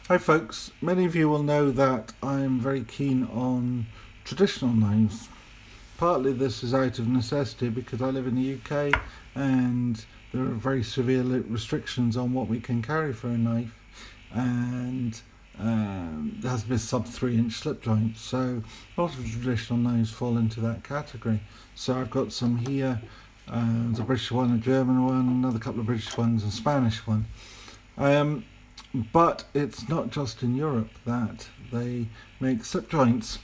Hi folks, many of you will know that I'm very keen on traditional knives. Partly this is out of necessity because I live in the UK and there are very severe restrictions on what we can carry for a knife, and there has to be a sub 3-inch slip joint, so a lot of traditional knives fall into that category. So I've got some here, there's a British one, a German one, another couple of British ones, and a Spanish one. But it's not just in Europe that they make slip joints.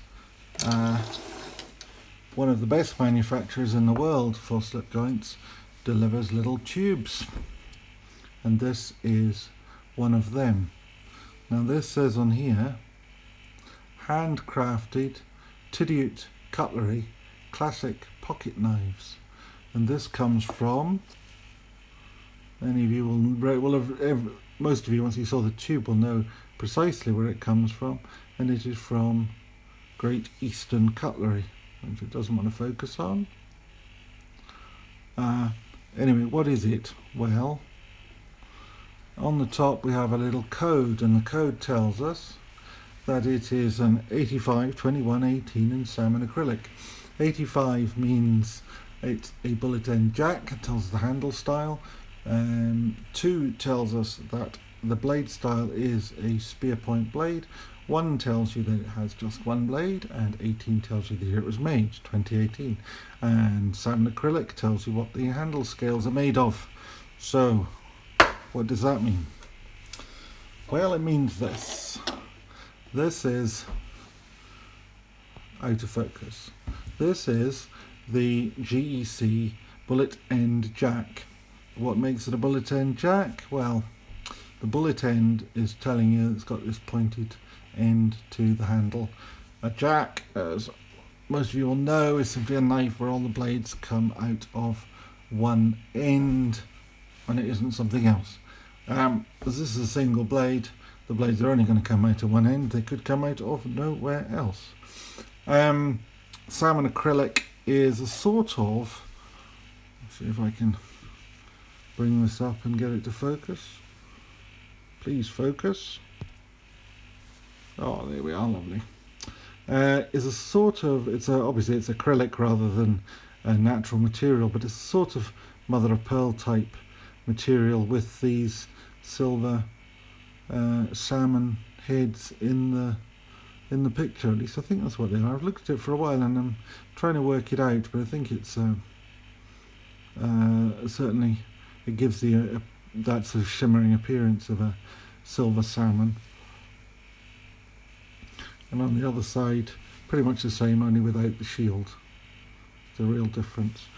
One of the best manufacturers in the world for slip joints delivers little tubes, and this is one of them. Now this says on here, handcrafted Tidioute cutlery, classic pocket knives, and this comes from, many of you will have, most of you, once you saw the tube, will know precisely where it comes from, and it is from Great Eastern Cutlery, which it doesn't want to focus on. Anyway, what is it? Well, on the top we have a little code, and the code tells us that it is an 85, 21, 18 in salmon acrylic. 85 means it's a bullet end jack, it tells the handle style. 2 tells us that the blade style is a spear point blade. 1 tells you that it has just one blade, and 18 tells you the year it was made, 2018. And salmon acrylic tells you what the handle scales are made of. So, what does that mean? Well, it means this. This is out of focus. This is the GEC Bullet End Jack. What makes it a bullet end jack? Well, the bullet end is telling you it's got this pointed end to the handle. A jack, as most of you will know, is simply a knife where all the blades come out of one end, and it isn't something else. As this is a single blade, the blades are only going to come out of one end. They could come out of nowhere else. Salmon acrylic is a sort of, let's see if I can bring this up and get it to focus. Please focus. Oh, there we are, lovely. Is a sort of, obviously it's acrylic rather than a natural material, but it's a sort of mother of pearl type material with these silver salmon heads in the picture. At least I think that's what they are. I've looked at it for a while and I'm trying to work it out, but I think it's certainly it gives the that sort of shimmering appearance of a silver salmon. And on the other side, pretty much the same, only without the shield. It's a real difference.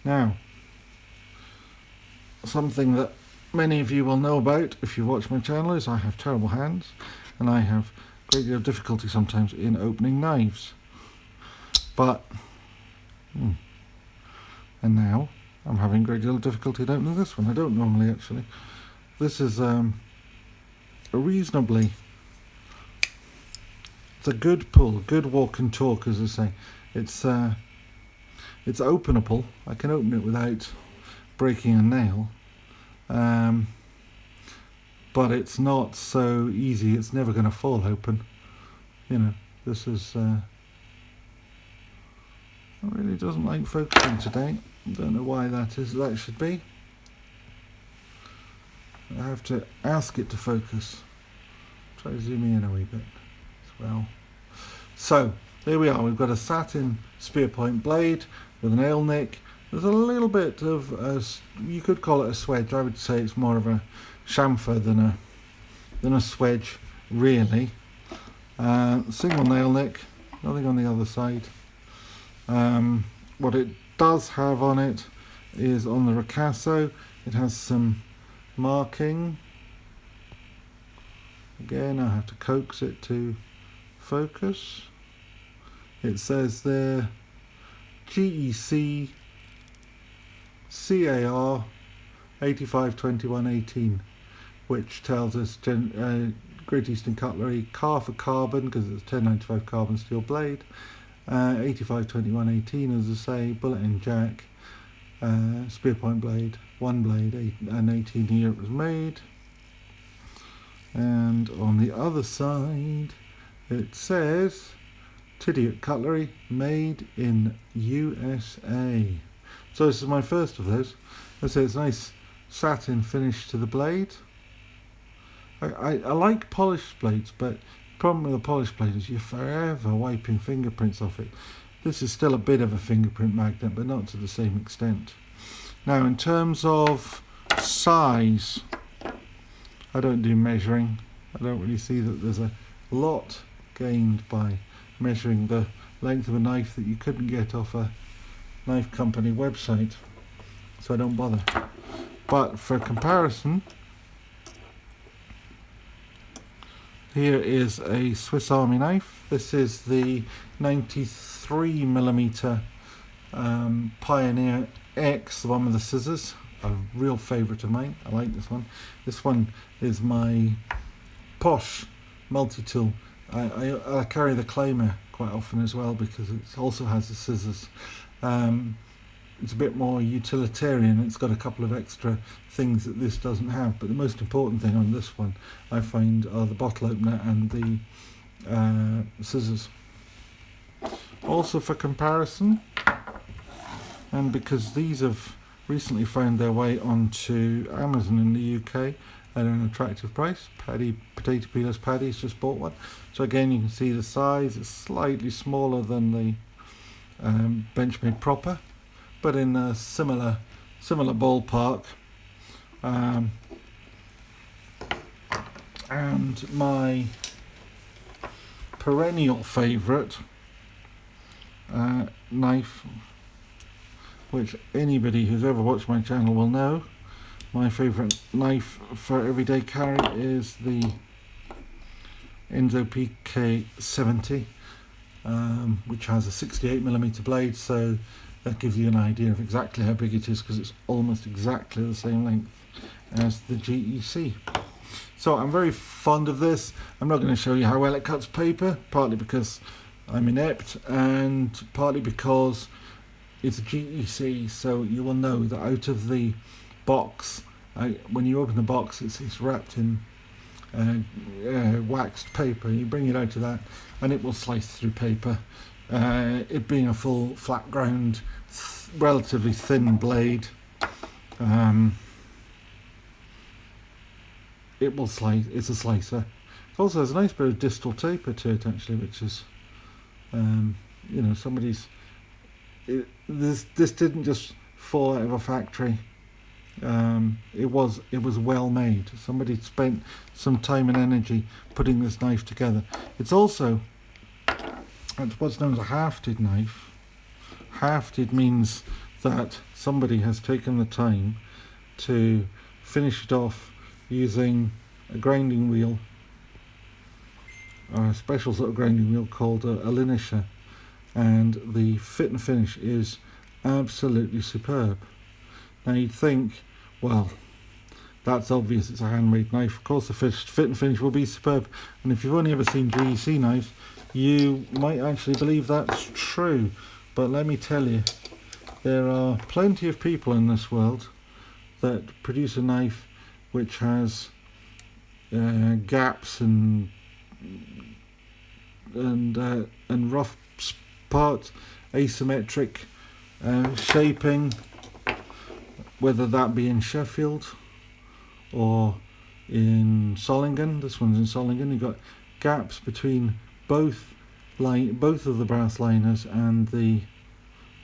Now, something that many of you will know about if you watch my channel is I have terrible hands, and I have a great deal of difficulty sometimes in opening knives. But, and now I'm having a great deal of difficulty in opening this one. I don't normally, actually. This is a reasonably, it's a good pull, good walk and talk, as I say. It's openable. I can open it without breaking a nail, but it's not so easy. It's never going to fall open. You know, this is it really doesn't like focusing today. I don't know why that is. That should be. I have to ask it to focus. Try to zoom in a wee bit as well. So there we are. We've got a satin spear point blade with a nail nick. There's a little bit of you could call it a swedge. I would say it's more of a chamfer than a swedge, really. Single nail nick. Nothing on the other side. What it does have on it is on the ricasso, it has some marking. Again, I have to coax it to focus. It says there GEC CAR 852118, which tells us Great Eastern Cutlery, car for carbon because it's a 1095 carbon steel blade. 852118, as I say, bullet end jack, spear point blade, one blade, and 18 year it was made. And and on the other side it says Tidiot Cutlery, made in USA. So this is my first of those. As I say, it's a nice satin finish to the blade. I like polished blades, but the problem with a polished blade is you're forever wiping fingerprints off it. This is still a bit of a fingerprint magnet, but not to the same extent. Now, in terms of size, I don't do measuring. I don't really see that there's a lot gained by measuring the length of a knife that you couldn't get off a knife company website, so I don't bother. But for comparison, here is a Swiss Army knife. This is the 93mm Pioneer X, the one with the scissors, a real favourite of mine. I like this one. This one is my posh multi-tool. I carry the Claimer quite often as well because it also has the scissors. It's a bit more utilitarian. It's got a couple of extra things that this doesn't have, but the most important thing on this one I find are the bottle opener and the scissors. Also, for comparison, and because these have recently found their way onto Amazon in the UK at an attractive price, Potato Peelers Paddy's just bought one. So again, you can see the size. It's slightly smaller than the Benchmade Proper, but in a similar ballpark. And my perennial favourite knife, which anybody who's ever watched my channel will know, my favourite knife for everyday carry is the Enzo PK70, which has a 68mm blade, so that gives you an idea of exactly how big it is, because it's almost exactly the same length as the GEC. So I'm very fond of this. I'm not going to show you how well it cuts paper, partly because I'm inept and partly because it's a GEC, so you will know that out of the box, when you open the box, it's wrapped in waxed paper. You bring it out of that and it will slice through paper. It being a full flat ground, relatively thin blade, it will slice. It's a slicer. It also has a nice bit of distal taper to it actually, which is you know, this didn't just fall out of a factory. It was well made. Somebody spent some time and energy putting this knife together. It's also what's known as a hafted knife. Hafted means that somebody has taken the time to finish it off using a grinding wheel, a special sort of grinding wheel called a linisher, and the fit and finish is absolutely superb. Now you'd think, well, that's obvious, it's a handmade knife. Of course the fit and finish will be superb, and if you've only ever seen GEC knives, you might actually believe that's true. But let me tell you, there are plenty of people in this world that produce a knife which has gaps and rough parts, asymmetric shaping, whether that be in Sheffield or in Solingen. This one's in Solingen. You've got gaps between both of the brass liners and the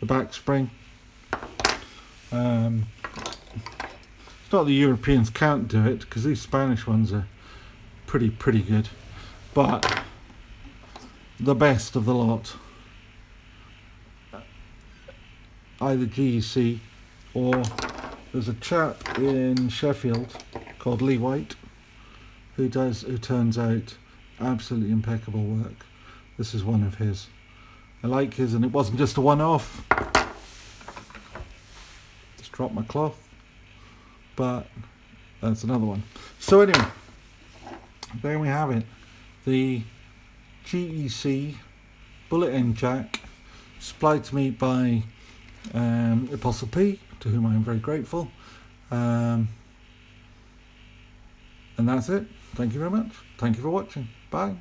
back spring. It's not the Europeans can't do it, because these Spanish ones are pretty good, but the best of the lot, either GEC or there's a chap in Sheffield called Lee White who turns out absolutely impeccable work. This is one of his. I like his, and it wasn't just a one-off. Just dropped my cloth, but that's another one. So anyway, there we have it. The GEC Bullet End Jack, supplied to me by Apostle P, to whom I am very grateful. And that's it. Thank you very much. Thank you for watching. Bye.